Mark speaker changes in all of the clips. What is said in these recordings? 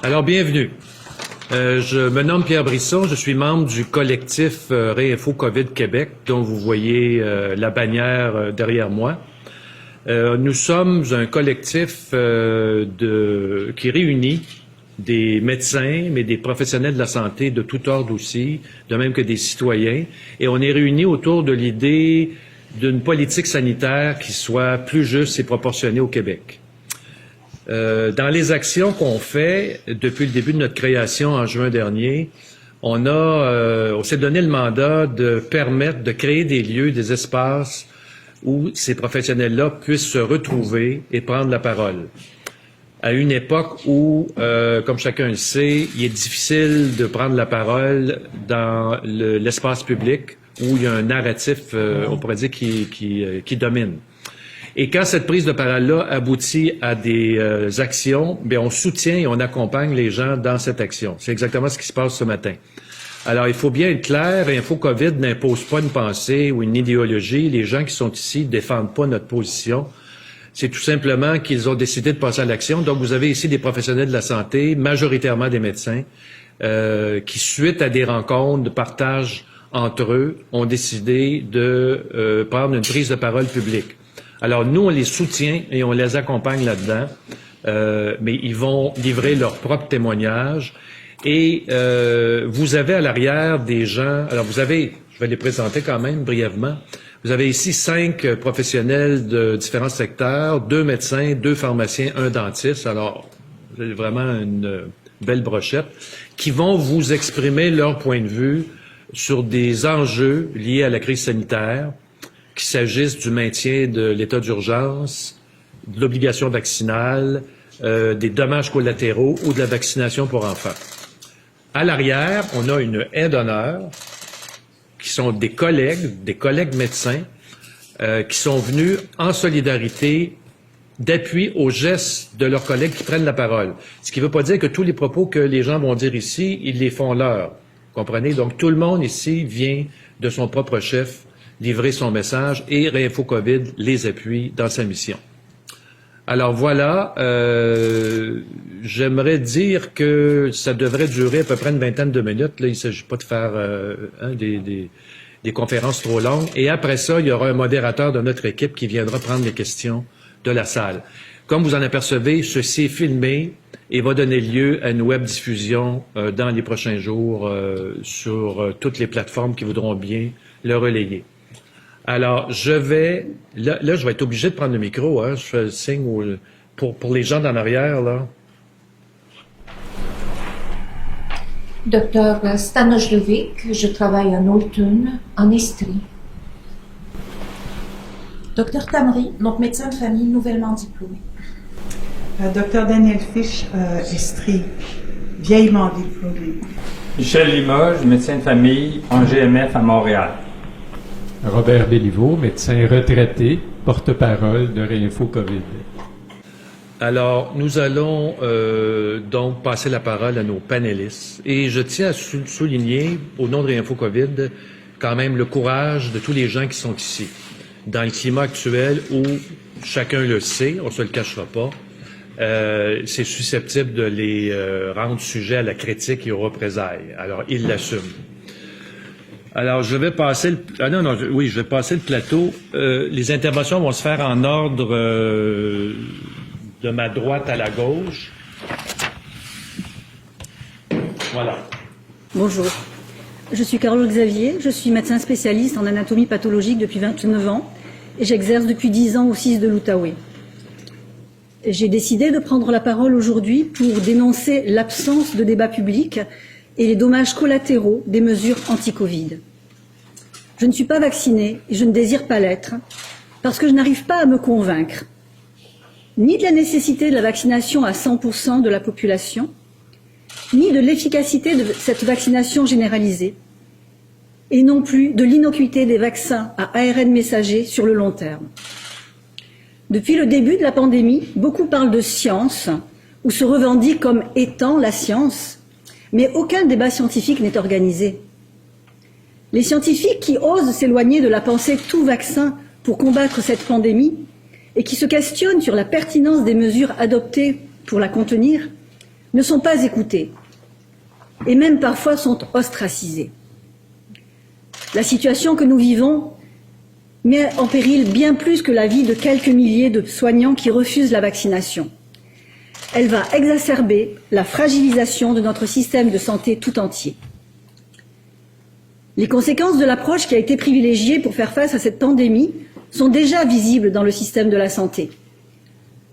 Speaker 1: Alors, bienvenue. Je me nomme Pierre Brisson, je suis membre du collectif Réinfo COVID Québec, dont vous voyez la bannière derrière moi. Nous sommes un collectif qui réunit des médecins, mais des professionnels de la santé de tout ordre aussi, de même que des citoyens. Et on est réunis autour de l'idée d'une politique sanitaire qui soit plus juste et proportionnée au Québec. Dans les actions qu'on fait depuis le début de notre création en juin dernier, on s'est donné le mandat de permettre de créer des lieux, des espaces où ces professionnels-là puissent se retrouver et prendre la parole. À une époque où, comme chacun le sait, il est difficile de prendre la parole dans l'espace public où il y a un narratif, on pourrait dire, qui domine. Et quand cette prise de parole-là aboutit à des actions, bien, on soutient et on accompagne les gens dans cette action. C'est exactement ce qui se passe ce matin. Alors, il faut bien être clair, Info COVID n'impose pas une pensée ou une idéologie. Les gens qui sont ici ne défendent pas notre position. C'est tout simplement qu'ils ont décidé de passer à l'action. Donc, vous avez ici des professionnels de la santé, majoritairement des médecins, qui, suite à des rencontres de partage entre eux, ont décidé de prendre une prise de parole publique. Alors, nous, on les soutient et on les accompagne là-dedans, mais ils vont livrer leur propre témoignage. Et vous avez à l'arrière des gens, alors je vais les présenter quand même brièvement. Vous avez ici 5 professionnels de différents secteurs, 2 médecins, 2 pharmaciens, 1 dentiste. Alors, c'est vraiment une belle brochette, qui vont vous exprimer leur point de vue sur des enjeux liés à la crise sanitaire, qu'il s'agisse du maintien de l'état d'urgence, de l'obligation vaccinale, des dommages collatéraux ou de la vaccination pour enfants. À l'arrière, on a une aide d'honneur qui sont des collègues médecins qui sont venus en solidarité d'appui aux gestes de leurs collègues qui prennent la parole. Ce qui ne veut pas dire que tous les propos que les gens vont dire ici, ils les font leurs. Comprenez? Donc, tout le monde ici vient de son propre chef livrer son message et Réinfo COVID les appuie dans sa mission. Alors voilà, j'aimerais dire que ça devrait durer à peu près une vingtaine de minutes. Là, il ne s'agit pas de faire des conférences trop longues. Et après ça, il y aura un modérateur de notre équipe qui viendra prendre les questions de la salle. Comme vous en apercevez, ceci est filmé et va donner lieu à une web diffusion dans les prochains jours sur toutes les plateformes qui voudront bien le relayer. Alors, je vais être obligé de prendre le micro, hein. Je fais le signe pour les gens d'en arrière, là.
Speaker 2: Docteur Stanojlovic, je travaille en Autun, en Estrie.
Speaker 3: Docteur Tamri, donc médecin de famille nouvellement diplômé.
Speaker 4: Docteur Daniel Fisch, Estrie, vieillement diplômé.
Speaker 5: Michel Limoges, médecin de famille en GMF à Montréal.
Speaker 6: Robert Béliveau, médecin retraité, porte-parole de Réinfo COVID.
Speaker 1: Alors, nous allons donc passer la parole à nos panélistes. Et je tiens à souligner, au nom de Réinfo COVID, quand même le courage de tous les gens qui sont ici. Dans le climat actuel où, chacun le sait, on se le cachera pas, c'est susceptible de les rendre sujets à la critique et aux représailles. Alors, ils l'assument. Alors, je vais passer je vais passer le plateau. Les interventions vont se faire en ordre de ma droite à la gauche. Voilà.
Speaker 7: Bonjour. Je suis Carole Xavier, je suis médecin spécialiste en anatomie pathologique depuis 29 ans et j'exerce depuis 10 ans au CIS de l'Outaouais. J'ai décidé de prendre la parole aujourd'hui pour dénoncer l'absence de débat public et les dommages collatéraux des mesures anti-Covid. Je ne suis pas vaccinée et je ne désire pas l'être parce que je n'arrive pas à me convaincre ni de la nécessité de la vaccination à 100% de la population, ni de l'efficacité de cette vaccination généralisée, et non plus de l'innocuité des vaccins à ARN messager sur le long terme. Depuis le début de la pandémie, beaucoup parlent de science ou se revendiquent comme étant la science, mais aucun débat scientifique n'est organisé. Les scientifiques qui osent s'éloigner de la pensée tout vaccin pour combattre cette pandémie et qui se questionnent sur la pertinence des mesures adoptées pour la contenir ne sont pas écoutés et même parfois sont ostracisés. La situation que nous vivons met en péril bien plus que la vie de quelques milliers de soignants qui refusent la vaccination. Elle va exacerber la fragilisation de notre système de santé tout entier. Les conséquences de l'approche qui a été privilégiée pour faire face à cette pandémie sont déjà visibles dans le système de la santé,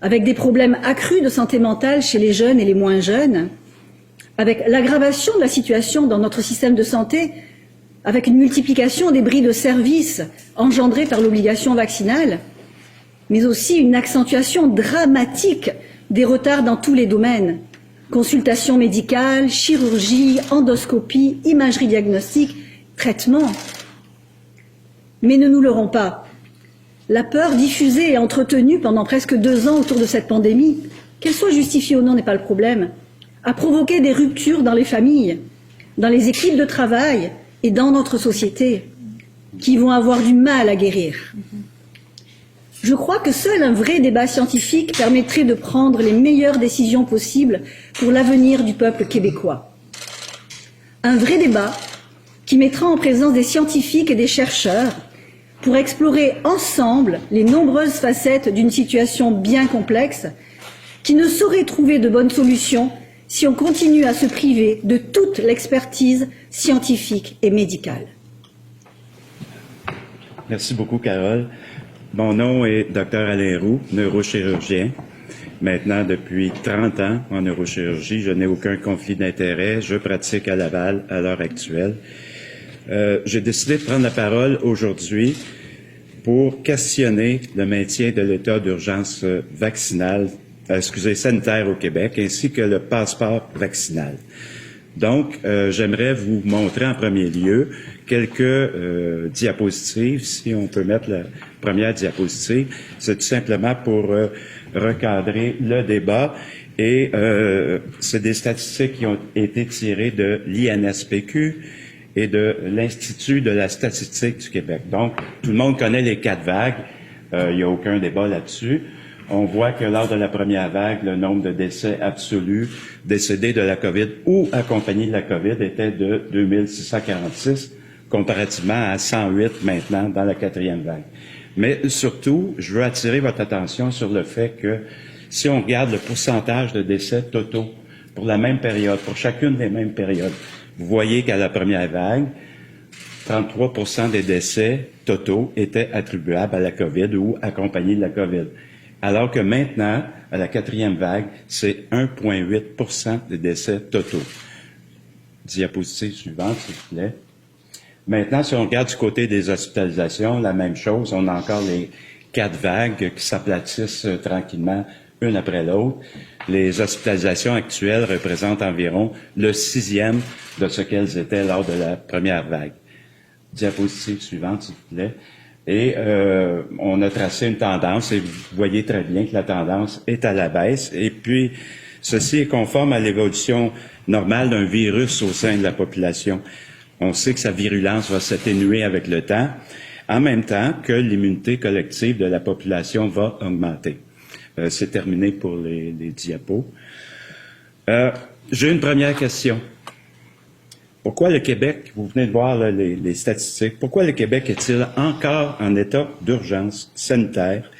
Speaker 7: avec des problèmes accrus de santé mentale chez les jeunes et les moins jeunes, avec l'aggravation de la situation dans notre système de santé, avec une multiplication des bris de services engendrés par l'obligation vaccinale, mais aussi une accentuation dramatique des retards dans tous les domaines, consultations médicales, chirurgie, endoscopie, imagerie diagnostique, traitement. Mais ne nous leurrons pas, la peur diffusée et entretenue pendant presque 2 ans autour de cette pandémie, qu'elle soit justifiée ou non n'est pas le problème, a provoqué des ruptures dans les familles, dans les équipes de travail et dans notre société, qui vont avoir du mal à guérir. Je crois que seul un vrai débat scientifique permettrait de prendre les meilleures décisions possibles pour l'avenir du peuple québécois. Un vrai débat qui mettra en présence des scientifiques et des chercheurs pour explorer ensemble les nombreuses facettes d'une situation bien complexe qui ne saurait trouver de bonnes solutions si on continue à se priver de toute l'expertise scientifique et médicale.
Speaker 8: Merci beaucoup, Carole. Mon nom est Dr Alain Roux, neurochirurgien. Maintenant, depuis 30 ans en neurochirurgie, je n'ai aucun conflit d'intérêt. Je pratique à Laval à l'heure actuelle. J'ai décidé de prendre la parole aujourd'hui pour questionner le maintien de l'état d'urgence sanitaire au Québec, ainsi que le passeport vaccinal. Donc, j'aimerais vous montrer en premier lieu quelques diapositives. Si on peut mettre la première diapositive, c'est tout simplement pour recadrer le débat. Et c'est des statistiques qui ont été tirées de l'INSPQ et de l'Institut de la statistique du Québec. Donc, tout le monde connaît les 4 vagues. Il n'y a aucun débat là-dessus. On voit que lors de la première vague, le nombre de décès absolus décédés de la COVID ou accompagnés de la COVID était de 2646, comparativement à 108 maintenant dans la 4e vague. Mais surtout, je veux attirer votre attention sur le fait que si on regarde le pourcentage de décès totaux pour la même période, pour chacune des mêmes périodes, vous voyez qu'à la première vague, 33% des décès totaux étaient attribuables à la COVID ou accompagnés de la COVID. Alors que maintenant, à la 4e vague, c'est 1,8% des décès totaux. Diapositive suivante, s'il vous plaît. Maintenant, si on regarde du côté des hospitalisations, la même chose. On a encore les 4 vagues qui s'aplatissent tranquillement une après l'autre. Les hospitalisations actuelles représentent environ le 6e de ce qu'elles étaient lors de la première vague. Diapositive suivante, s'il vous plaît. Et on a tracé une tendance, et vous voyez très bien que la tendance est à la baisse. Et puis, ceci est conforme à l'évolution normale d'un virus au sein de la population. On sait que sa virulence va s'atténuer avec le temps, en même temps que l'immunité collective de la population va augmenter. C'est terminé pour les diapos. J'ai une première question. Pourquoi le Québec, vous venez de voir là, les statistiques, pourquoi le Québec est-il encore en état d'urgence sanitaire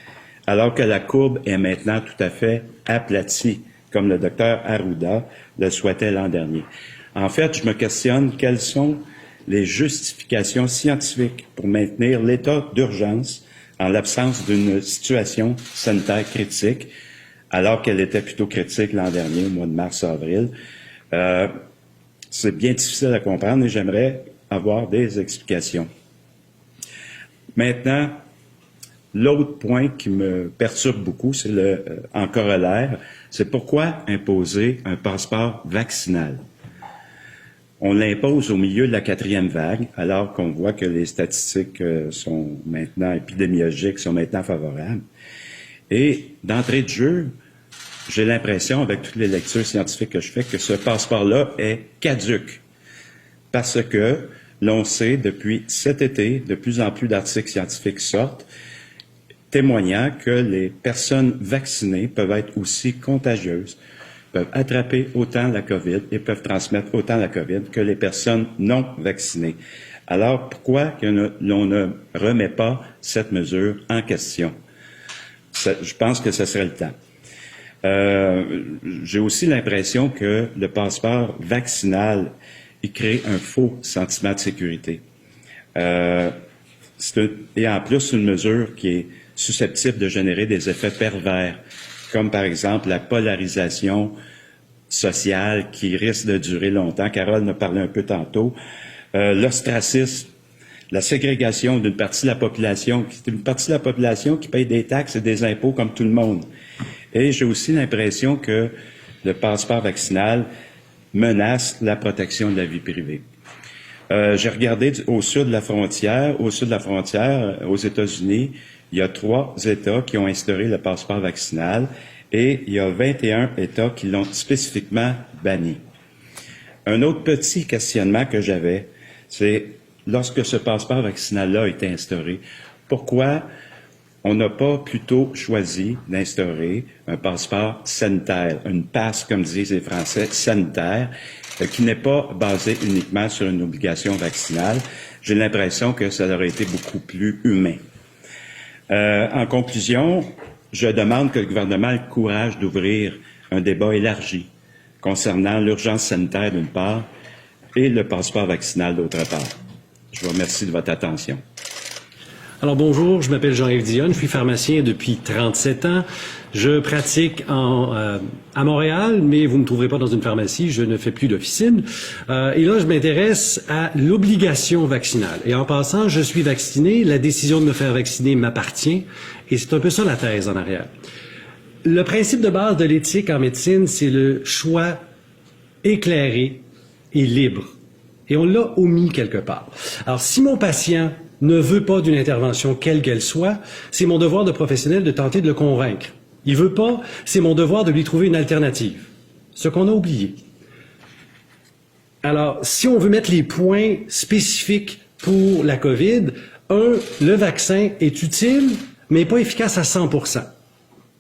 Speaker 8: alors que la courbe est maintenant tout à fait aplatie, comme le docteur Arruda le souhaitait l'an dernier? En fait, je me questionne quelles sont les justifications scientifiques pour maintenir l'état d'urgence en l'absence d'une situation sanitaire critique, alors qu'elle était plutôt critique l'an dernier, au mois de mars-avril. C'est bien difficile à comprendre et j'aimerais avoir des explications. Maintenant, l'autre point qui me perturbe beaucoup, c'est en corollaire, c'est pourquoi imposer un passeport vaccinal. On l'impose au milieu de la 4e vague, alors qu'on voit que les statistiques sont maintenant épidémiologiques, sont maintenant favorables. Et d'entrée de jeu, j'ai l'impression, avec toutes les lectures scientifiques que je fais, que ce passeport-là est caduc. Parce que l'on sait, depuis cet été, de plus en plus d'articles scientifiques sortent, témoignant que les personnes vaccinées peuvent être aussi contagieuses, peuvent attraper autant la COVID et peuvent transmettre autant la COVID que les personnes non vaccinées. Alors, pourquoi l'on ne remet pas cette mesure en question? Je pense que ce serait le temps. J'ai aussi l'impression que le passeport vaccinal, il crée un faux sentiment de sécurité. Et en plus, une mesure qui est susceptible de générer des effets pervers, comme par exemple la polarisation sociale qui risque de durer longtemps. Carole en a parlé un peu tantôt. L'ostracisme, la ségrégation d'une partie de la population, qui paye des taxes et des impôts comme tout le monde. Et j'ai aussi l'impression que le passeport vaccinal menace la protection de la vie privée. J'ai regardé au sud de la frontière, aux États-Unis, il y a 3 États qui ont instauré le passeport vaccinal et il y a 21 États qui l'ont spécifiquement banni. Un autre petit questionnement que j'avais, c'est lorsque ce passeport vaccinal-là a été instauré, pourquoi on n'a pas plutôt choisi d'instaurer un passeport sanitaire, une passe, comme disent les Français, sanitaire, qui n'est pas basé uniquement sur une obligation vaccinale. J'ai l'impression que ça aurait été beaucoup plus humain. En conclusion, je demande que le gouvernement ait le courage d'ouvrir un débat élargi concernant l'urgence sanitaire d'une part et le passeport vaccinal d'autre part. Je vous remercie de votre attention.
Speaker 9: Alors bonjour, je m'appelle Jean-Yves Dionne, je suis pharmacien depuis 37 ans. Je pratique à Montréal, mais vous ne me trouverez pas dans une pharmacie, je ne fais plus d'officine. Et là, je m'intéresse à l'obligation vaccinale. Et en passant, je suis vacciné, la décision de me faire vacciner m'appartient, et c'est un peu ça la thèse en arrière. Le principe de base de l'éthique en médecine, c'est le choix éclairé et libre. Et on l'a omis quelque part. Alors, si mon patient ne veut pas d'une intervention quelle qu'elle soit, c'est mon devoir de professionnel de tenter de le convaincre. Il veut pas, c'est mon devoir de lui trouver une alternative. Ce qu'on a oublié. Alors, si on veut mettre les points spécifiques pour la COVID, le vaccin est utile, mais pas efficace à 100%.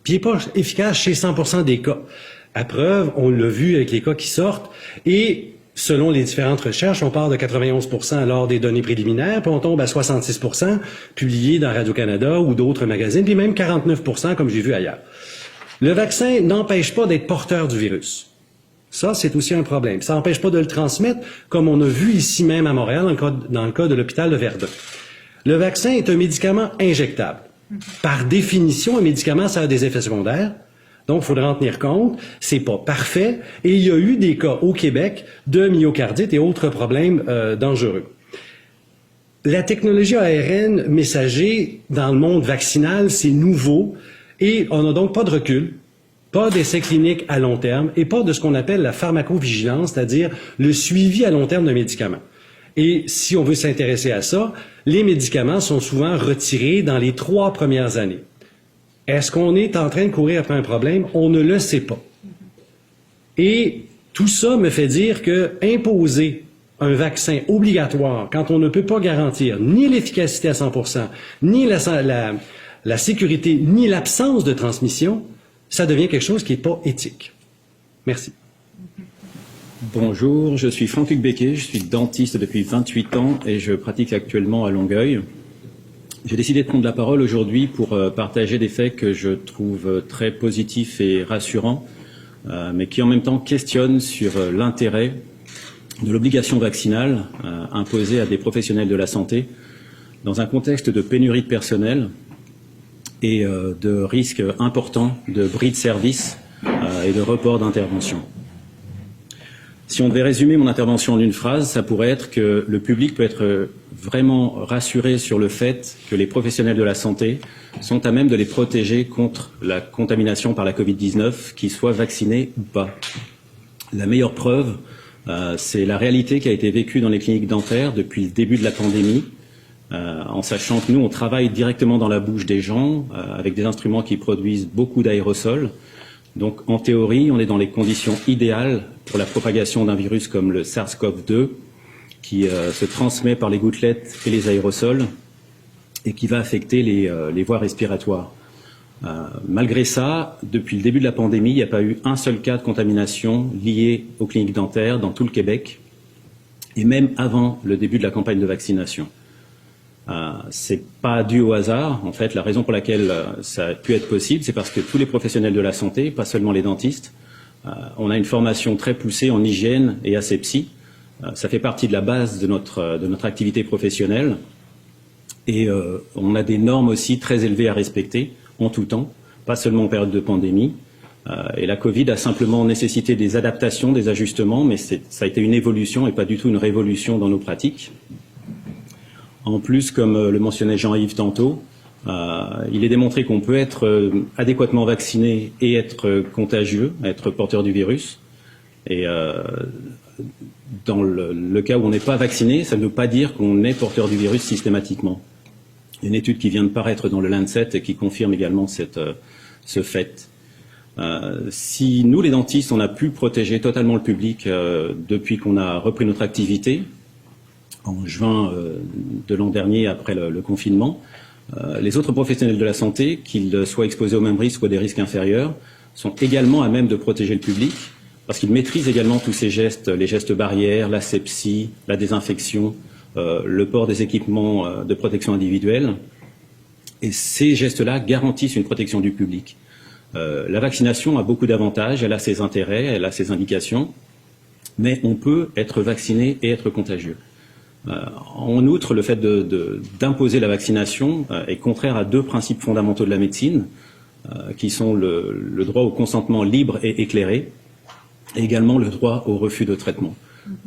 Speaker 9: Puis il n'est pas efficace chez 100% des cas. À preuve, on l'a vu avec les cas qui sortent, et selon les différentes recherches, on part de 91% lors des données préliminaires, puis on tombe à 66% publiés dans Radio-Canada ou d'autres magazines, puis même 49% comme j'ai vu ailleurs. Le vaccin n'empêche pas d'être porteur du virus. Ça, c'est aussi un problème. Ça n'empêche pas de le transmettre, comme on a vu ici même à Montréal, dans le cas de l'hôpital de Verdun. Le vaccin est un médicament injectable. Par définition, un médicament, ça a des effets secondaires. Donc, il faudra en tenir compte. C'est pas parfait. Et il y a eu des cas au Québec de myocardite et autres problèmes dangereux. La technologie ARN messager dans le monde vaccinal, c'est nouveau et on n'a donc pas de recul, pas d'essais cliniques à long terme et pas de ce qu'on appelle la pharmacovigilance, c'est-à-dire le suivi à long terme d'un médicament. Et si on veut s'intéresser à ça, les médicaments sont souvent retirés dans les 3 premières années. Est-ce qu'on est en train de courir après un problème? On ne le sait pas. Et tout ça me fait dire que imposer un vaccin obligatoire quand on ne peut pas garantir ni l'efficacité à 100%, ni la sécurité, ni l'absence de transmission, ça devient quelque chose qui n'est pas éthique. Merci.
Speaker 10: Bonjour, je suis Franck-Luc Becquet, je suis dentiste depuis 28 ans et je pratique actuellement à Longueuil. J'ai décidé de prendre la parole aujourd'hui pour partager des faits que je trouve très positifs et rassurants, mais qui en même temps questionnent sur l'intérêt de l'obligation vaccinale imposée à des professionnels de la santé dans un contexte de pénurie de personnel et de risques importants de bris de service et de report d'intervention. Si on devait résumer mon intervention en une phrase, ça pourrait être que le public peut être vraiment rassuré sur le fait que les professionnels de la santé sont à même de les protéger contre la contamination par la Covid-19, qu'ils soient vaccinés ou pas. La meilleure preuve, c'est la réalité qui a été vécue dans les cliniques dentaires depuis le début de la pandémie, en sachant que nous, on travaille directement dans la bouche des gens, avec des instruments qui produisent beaucoup d'aérosols. Donc, en théorie, on est dans les conditions idéales pour la propagation d'un virus comme le SARS-CoV-2, qui se transmet par les gouttelettes et les aérosols et qui va affecter les voies respiratoires. Malgré ça, depuis le début de la pandémie, il n'y a pas eu un seul cas de contamination lié aux cliniques dentaires dans tout le Québec, et même avant le début de la campagne de vaccination. C'est pas dû au hasard. En fait, la raison pour laquelle ça a pu être possible, c'est parce que tous les professionnels de la santé, pas seulement les dentistes, on a une formation très poussée en hygiène et asepsie. Ça fait partie de la base de notre activité professionnelle. Et on a des normes aussi très élevées à respecter en tout temps, pas seulement en période de pandémie. Et la Covid a simplement nécessité des adaptations, des ajustements, mais ça a été une évolution et pas du tout une révolution dans nos pratiques. En plus, comme le mentionnait Jean-Yves tantôt, il est démontré qu'on peut être adéquatement vacciné et être contagieux, être porteur du virus. Et dans le cas où on n'est pas vacciné, ça ne veut pas dire qu'on est porteur du virus systématiquement. Il y a une étude qui vient de paraître dans le Lancet et qui confirme également ce fait. Si nous, les dentistes, on a pu protéger totalement le public depuis qu'on a repris notre activité, en juin de l'an dernier, après le confinement, les autres professionnels de la santé, qu'ils soient exposés au même risque ou à des risques inférieurs, sont également à même de protéger le public, parce qu'ils maîtrisent également tous ces gestes, les gestes barrières, l'asepsie, la désinfection, le port des équipements de protection individuelle. Et ces gestes-là garantissent une protection du public. La vaccination a beaucoup d'avantages, elle a ses intérêts, elle a ses indications, mais on peut être vacciné et être contagieux. En outre, le fait d'imposer la vaccination est contraire à deux principes fondamentaux de la médecine, qui sont le droit au consentement libre et éclairé, et également le droit au refus de traitement.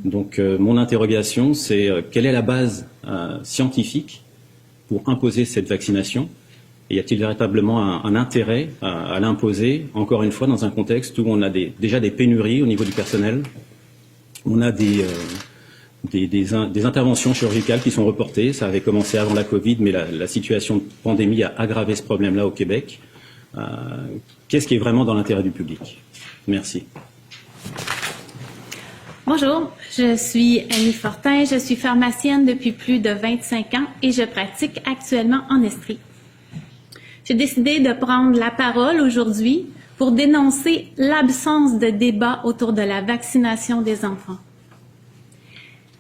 Speaker 10: Donc mon interrogation, c'est quelle est la base scientifique pour imposer cette vaccination? Et y a-t-il véritablement un intérêt à l'imposer, encore une fois, dans un contexte où on a déjà des pénuries au niveau du personnel, on a des interventions chirurgicales qui sont reportées. Ça avait commencé avant la Covid, mais la situation de pandémie a aggravé ce problème-là au Québec. Qu'est-ce qui est vraiment dans l'intérêt du public? Merci.
Speaker 11: Bonjour, je suis Annie Fortin, je suis pharmacienne depuis plus de 25 ans et je pratique actuellement en Estrie. J'ai décidé de prendre la parole aujourd'hui pour dénoncer l'absence de débat autour de la vaccination des enfants.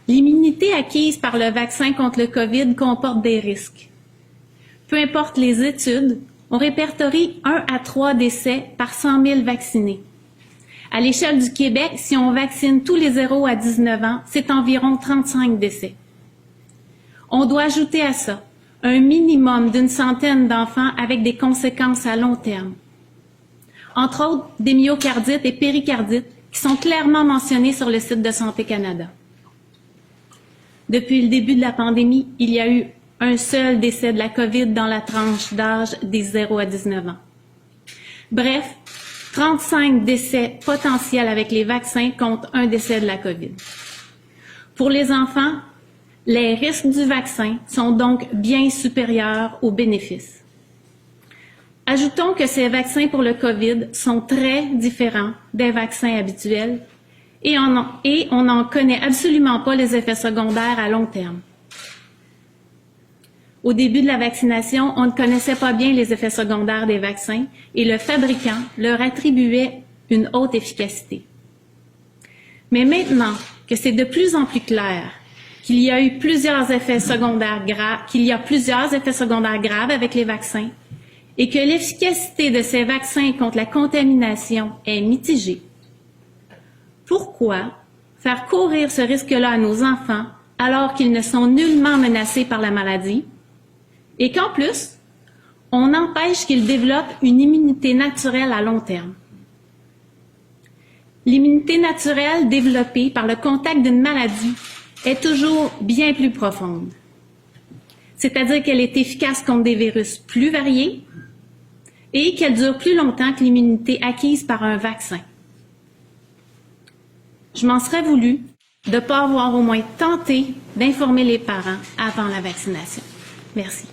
Speaker 11: L'immunité acquise par le vaccin contre le COVID comporte des risques. Peu importe les études, on répertorie 1 à 3 décès par 100 000 vaccinés. À l'échelle du Québec, si on vaccine tous les 0 à 19 ans, c'est environ 35 décès. On doit ajouter à ça un minimum d'une centaine d'enfants avec des conséquences à long terme. Entre autres, des myocardites et péricardites qui sont clairement mentionnés sur le site de Santé Canada. Depuis le début de la pandémie, il y a eu un seul décès de la COVID dans la tranche d'âge des 0 à 19 ans. Bref, 35 décès potentiels avec les vaccins contre un décès de la COVID. Pour les enfants, les risques du vaccin sont donc bien supérieurs aux bénéfices. Ajoutons que ces vaccins pour le COVID sont très différents des vaccins habituels et on n'en connaît absolument pas les effets secondaires à long terme. Au début de la vaccination, on ne connaissait pas bien les effets secondaires des vaccins et le fabricant leur attribuait une haute efficacité. Mais maintenant que c'est de plus en plus clair qu'il y a plusieurs effets secondaires graves avec les vaccins et que l'efficacité de ces vaccins contre la contamination est mitigée, pourquoi faire courir ce risque-là à nos enfants alors qu'ils ne sont nullement menacés par la maladie et qu'en plus, on empêche qu'ils développent une immunité naturelle à long terme? L'immunité naturelle développée par le contact d'une maladie est toujours bien plus profonde. C'est-à-dire qu'elle est efficace contre des virus plus variés et qu'elle dure plus longtemps que l'immunité acquise par un vaccin. Je m'en serais voulu de ne pas avoir au moins tenté d'informer les parents avant la vaccination. Merci.